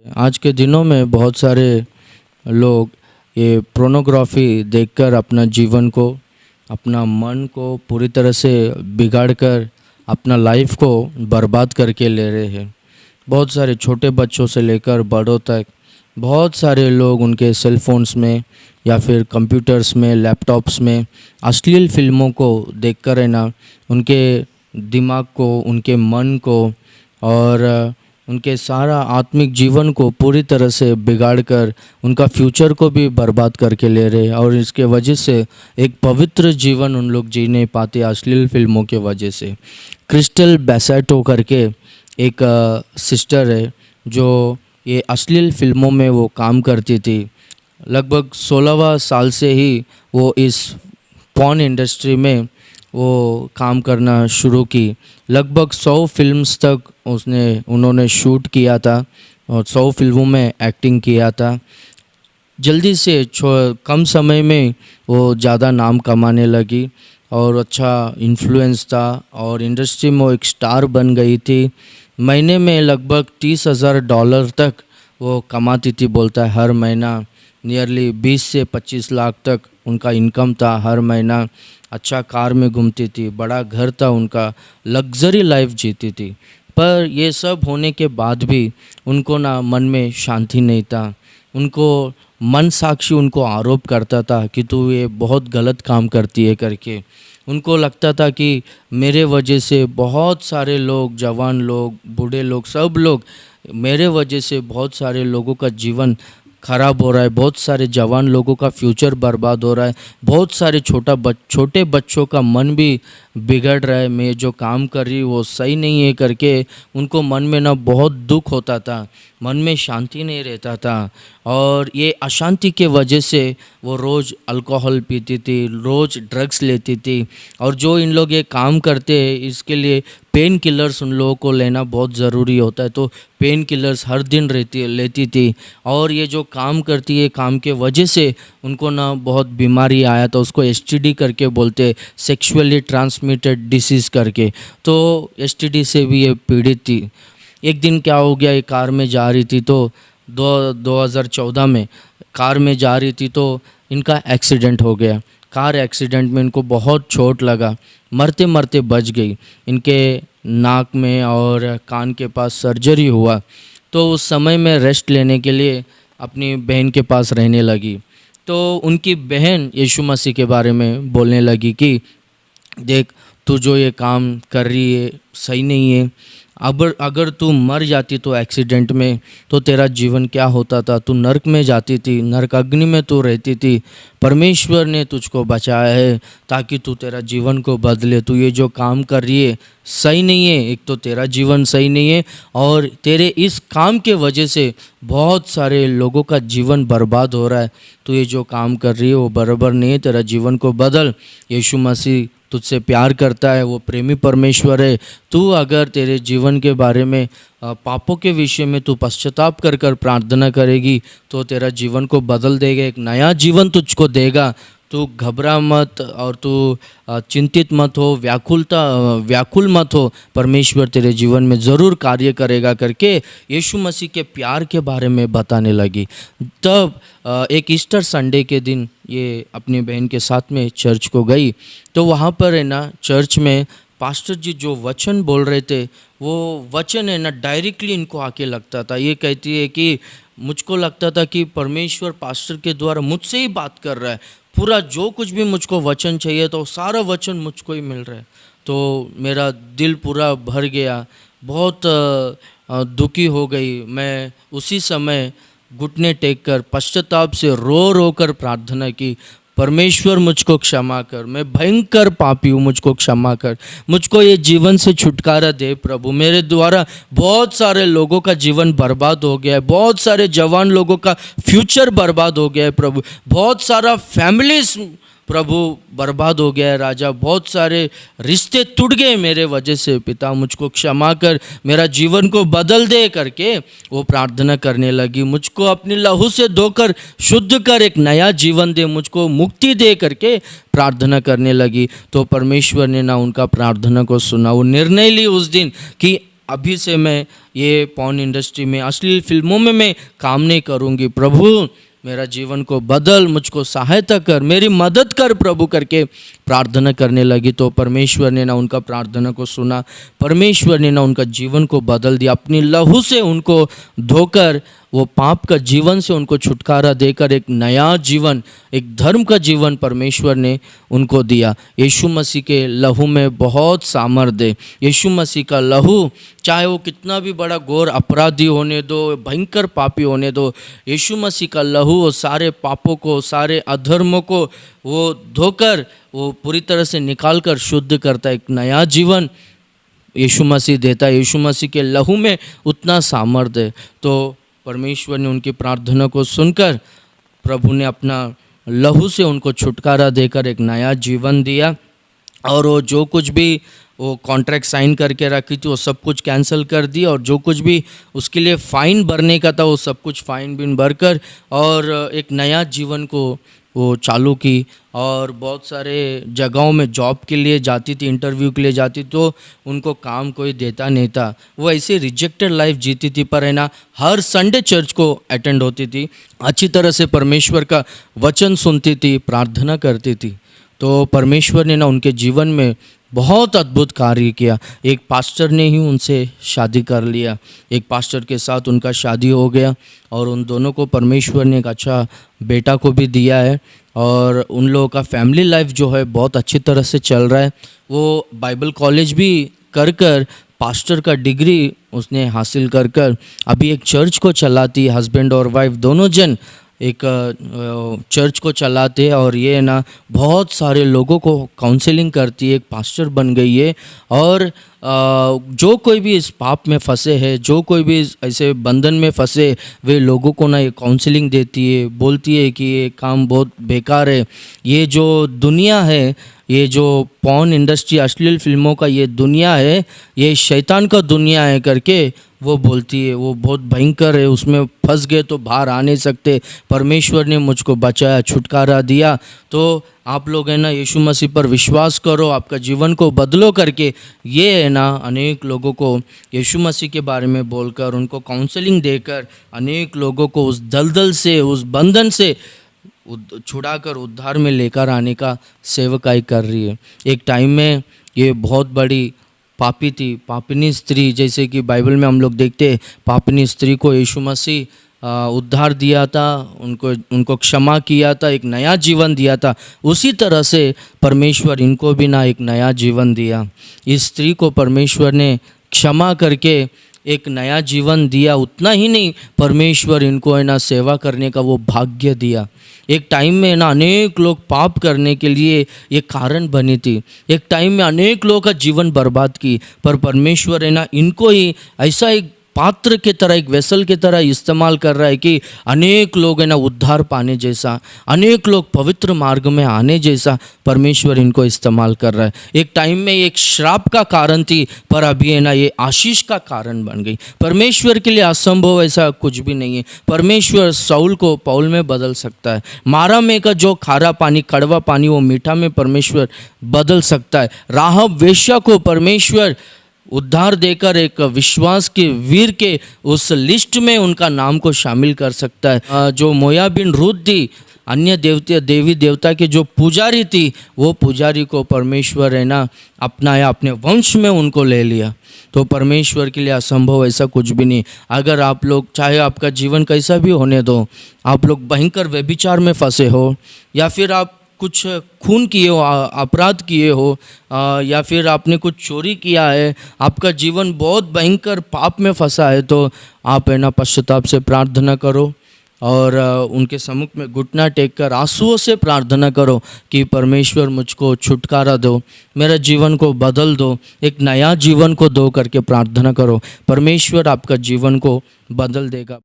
आज के दिनों में बहुत सारे लोग ये पोर्नोग्राफी देखकर अपना जीवन को, अपना मन को पूरी तरह से बिगाड़ कर अपना लाइफ को बर्बाद करके ले रहे हैं। बहुत सारे छोटे बच्चों से लेकर बड़ों तक बहुत सारे लोग उनके सेल फोन्स में या फिर कंप्यूटर्स में, लैपटॉप्स में अश्लील फिल्मों को देखकर है ना, उनके दिमाग को, उनके मन को और उनके सारा आत्मिक जीवन को पूरी तरह से बिगाड़ कर उनका फ्यूचर को भी बर्बाद करके ले रहे हैं। और इसके वजह से एक पवित्र जीवन उन लोग जी नहीं पाते अश्लील फिल्मों के वजह से। क्रिस्टल बैसेटो करके एक सिस्टर है जो ये अश्लील फिल्मों में वो काम करती थी। लगभग 16वां साल से ही वो इस पॉर्न इंडस्ट्री में वो काम करना शुरू की। लगभग 100 फिल्म्स तक उन्होंने शूट किया था और 100 फिल्मों में एक्टिंग किया था। जल्दी से कम समय में वो ज़्यादा नाम कमाने लगी और अच्छा इन्फ्लुएंस था और इंडस्ट्री में वो एक स्टार बन गई थी। महीने में लगभग $30,000 तक वो कमाती थी, बोलता है हर महीना। नियरली 20 से 25 लाख तक उनका इनकम था हर महीना। अच्छा कार में घूमती थी, बड़ा घर था उनका, लग्जरी लाइफ जीती थी। पर ये सब होने के बाद भी उनको ना मन में शांति नहीं था। उनको मन साक्षी उनको आरोप करता था कि तू ये बहुत गलत काम करती है करके। उनको लगता था कि मेरे वजह से बहुत सारे लोग, जवान लोग, बूढ़े लोग, सब लोग मेरे वजह से बहुत सारे लोगों का जीवन ख़राब हो रहा है, बहुत सारे जवान लोगों का फ्यूचर बर्बाद हो रहा है, बहुत सारे छोटे बच्चों का मन भी बिगड़ रहा है। मैं जो काम कर रही वो सही नहीं है करके उनको मन में ना बहुत दुख होता था, मन में शांति नहीं रहता था। और ये अशांति के वजह से वो रोज़ अल्कोहल पीती थी, रोज़ ड्रग्स लेती थी। और जो इन लोग ये काम करते हैं इसके लिए पेन किलर्स उन लोगों को लेना बहुत ज़रूरी होता है, तो पेन किलर्स हर दिन लेती थी। और ये जो काम करती है, काम के वजह से उनको ना बहुत बीमारी आया था, उसको एसटीडी करके बोलते, सेक्सुअली ट्रांसमिटेड डिसीज़ करके। तो एसटीडी से भी ये पीड़ित थी। एक दिन क्या हो गया, ये कार में जा रही थी तो 2014 में कार में जा रही थी तो इनका एक्सीडेंट हो गया। कार एक्सीडेंट में इनको बहुत चोट लगा, मरते मरते बच गई। इनके नाक में और कान के पास सर्जरी हुआ। तो उस समय में रेस्ट लेने के लिए अपनी बहन के पास रहने लगी। तो उनकी बहन यीशु मसीह के बारे में बोलने लगी कि देख, तू जो ये काम कर रही है सही नहीं है। अगर तू मर जाती तो एक्सीडेंट में, तो तेरा जीवन क्या होता था? तू नरक में जाती थी, नरक अग्नि में तू रहती थी। परमेश्वर ने तुझको बचाया है ताकि तू तेरा जीवन को बदले। तू ये जो काम कर रही है सही नहीं है। एक तो तेरा जीवन सही नहीं है और तेरे इस काम के वजह से बहुत सारे लोगों का जीवन बर्बाद हो रहा है। तू ये जो काम कर रही है वो बराबर नहीं है, तेरा जीवन को बदल। यीशु मसीह तुझसे प्यार करता है, वो प्रेमी परमेश्वर है। तू अगर तेरे जीवन के बारे में, पापों के विषय में तू पश्चाताप कर कर प्रार्थना करेगी तो तेरा जीवन को बदल देगा, एक नया जीवन तुझको देगा। तू घबरा मत और तू चिंतित मत हो, व्याकुल मत हो। परमेश्वर तेरे जीवन में ज़रूर कार्य करेगा करके यीशु मसीह के प्यार के बारे में बताने लगी। तब एक ईस्टर संडे के दिन ये अपनी बहन के साथ में चर्च को गई। तो वहाँ पर है ना, चर्च में पास्टर जी जो वचन बोल रहे थे वो वचन है ना डायरेक्टली इनको आके लगता था। ये कहती है कि मुझको लगता था कि परमेश्वर पास्टर के द्वारा मुझसे ही बात कर रहा है। पूरा जो कुछ भी मुझको वचन चाहिए तो सारा वचन मुझको ही मिल रहा है। तो मेरा दिल पूरा भर गया, बहुत दुखी हो गई। मैं उसी समय घुटने टेक कर पश्चाताप से रो रो कर प्रार्थना की, परमेश्वर मुझको क्षमा कर, मैं भयंकर पापी हूँ, मुझको क्षमा कर, मुझको ये जीवन से छुटकारा दे प्रभु। मेरे द्वारा बहुत सारे लोगों का जीवन बर्बाद हो गया है, बहुत सारे जवान लोगों का फ्यूचर बर्बाद हो गया है प्रभु, बहुत सारा फैमिलीज प्रभु बर्बाद हो गया है राजा, बहुत सारे रिश्ते टूट गए मेरे वजह से। पिता मुझको क्षमा कर, मेरा जीवन को बदल दे करके वो प्रार्थना करने लगी। मुझको अपनी लहू से धोकर शुद्ध कर, एक नया जीवन दे, मुझको मुक्ति दे करके प्रार्थना करने लगी। तो परमेश्वर ने ना उनका प्रार्थना को सुना। वो निर्णय ली उस दिन कि अभी से मैं ये पॉर्न इंडस्ट्री में, अश्लील फिल्मों में मैं काम नहीं करूँगी। प्रभु मेरा जीवन को बदल, मुझको सहायता कर, मेरी मदद कर प्रभु करके प्रार्थना करने लगी। तो परमेश्वर ने ना उनका प्रार्थना को सुना, परमेश्वर ने ना उनका जीवन को बदल दिया। अपनी लहू से उनको धोकर, वो पाप का जीवन से उनको छुटकारा देकर एक नया जीवन, एक धर्म का जीवन परमेश्वर ने उनको दिया। यीशु मसीह के लहू में बहुत सामर्थ्य है। यीशु मसीह का लहू, चाहे वो कितना भी बड़ा घोर अपराधी होने दो, भयंकर पापी होने दो, यीशु मसीह का लहू वो सारे पापों को, सारे अधर्मों को वो धोकर, वो पूरी तरह से निकाल कर शुद्ध करता है। एक नया जीवन यीशु मसीह देता है। यीशु मसीह के लहू में उतना सामर्थ्य है। तो परमेश्वर ने उनकी प्रार्थना को सुनकर प्रभु ने अपना लहू से उनको छुटकारा देकर एक नया जीवन दिया। और वो जो कुछ भी वो कॉन्ट्रैक्ट साइन करके रखी थी वो सब कुछ कैंसिल कर दिया, और जो कुछ भी उसके लिए फ़ाइन भरने का था वो सब कुछ फ़ाइन बिन भरकर और एक नया जीवन को वो चालू की। और बहुत सारे जगहों में जॉब के लिए जाती थी, इंटरव्यू के लिए जाती, तो उनको काम कोई देता नहीं था। वो ऐसे रिजेक्टेड लाइफ जीती थी, पर है ना हर संडे चर्च को अटेंड होती थी, अच्छी तरह से परमेश्वर का वचन सुनती थी, प्रार्थना करती थी। तो परमेश्वर ने ना उनके जीवन में बहुत अद्भुत कार्य किया। एक पास्टर ने ही उनसे शादी कर लिया, एक पास्टर के साथ उनका शादी हो गया, और उन दोनों को परमेश्वर ने एक अच्छा बेटा को भी दिया है। और उन लोगों का फैमिली लाइफ जो है बहुत अच्छी तरह से चल रहा है। वो बाइबल कॉलेज भी कर पास्टर का डिग्री उसने हासिल कर अभी एक चर्च को चलाती है। हस्बैंड और वाइफ दोनों जन एक चर्च को चलाते हैं, और ये ना बहुत सारे लोगों को काउंसलिंग करती है, एक पास्टर बन गई है। और जो कोई भी इस पाप में फंसे है, जो कोई भी ऐसे बंधन में फंसे, वे लोगों को ना ये काउंसलिंग देती है, बोलती है कि ये काम बहुत बेकार है, ये जो दुनिया है, ये जो पॉर्न इंडस्ट्री, अश्लील फिल्मों का ये दुनिया है, ये शैतान का दुनिया है करके वो बोलती है, वो बहुत भयंकर है, उसमें फंस गए तो बाहर आ नहीं सकते। परमेश्वर ने मुझको बचाया, छुटकारा दिया। तो आप लोग है ना यीशु मसीह पर विश्वास करो, आपका जीवन को बदलो करके ये है ना अनेक लोगों को यीशु मसीह के बारे में बोलकर, उनको काउंसलिंग देकर, अनेक लोगों को उस दलदल से, उस बंधन से छुड़ाकर उद्धार में लेकर आने का सेवकाई कर रही है। एक टाइम में ये बहुत बड़ी पापी थी, पापिनी स्त्री, जैसे कि बाइबल में हम लोग देखते हैं, पापिनी स्त्री को यीशु मसीह उद्धार दिया था, उनको क्षमा किया था, एक नया जीवन दिया था। उसी तरह से परमेश्वर इनको भी ना एक नया जीवन दिया। इस स्त्री को परमेश्वर ने क्षमा करके एक नया जीवन दिया। उतना ही नहीं, परमेश्वर इनको है ना सेवा करने का वो भाग्य दिया। एक टाइम में ना अनेक लोग पाप करने के लिए ये कारण बनी थी, एक टाइम में अनेक लोगों का जीवन बर्बाद की, पर परमेश्वर है ना इनको ही ऐसा एक पात्र के तरह, एक वेसल के तरह इस्तेमाल कर रहा है कि अनेक लोग है ना उद्धार पाने जैसा, अनेक लोग पवित्र मार्ग में आने जैसा परमेश्वर इनको इस्तेमाल कर रहा है। एक टाइम में एक श्राप का कारण थी, पर अभी है ना ये आशीष का कारण बन गई। परमेश्वर के लिए असंभव ऐसा कुछ भी नहीं है। परमेश्वर साउल को पौल में बदल सकता है। मारा में का जो खारा पानी, कड़वा पानी, वो मीठा में परमेश्वर बदल सकता है। राहब वेश्या को परमेश्वर उद्धार देकर एक विश्वास के वीर के उस लिस्ट में उनका नाम को शामिल कर सकता है। जो मोयाबिन रूत थी, अन्य देवी देवता के जो पुजारी थी, वो पुजारी को परमेश्वर है ना अपनाया, अपने वंश में उनको ले लिया। तो परमेश्वर के लिए असंभव ऐसा कुछ भी नहीं। अगर आप लोग, चाहे आपका जीवन कैसा भी होने दो, आप लोग भयंकर व्यभिचार में फंसे हो, या फिर आप कुछ खून किए हो, अपराध किए हो, या फिर आपने कुछ चोरी किया है, आपका जीवन बहुत भयंकर पाप में फंसा है, तो आप है ना पश्चाताप से प्रार्थना करो और उनके सम्मुख में घुटना टेक कर आंसुओं से प्रार्थना करो कि परमेश्वर मुझको छुटकारा दो, मेरा जीवन को बदल दो, एक नया जीवन को दो करके प्रार्थना करो। परमेश्वर आपका जीवन को बदल देगा।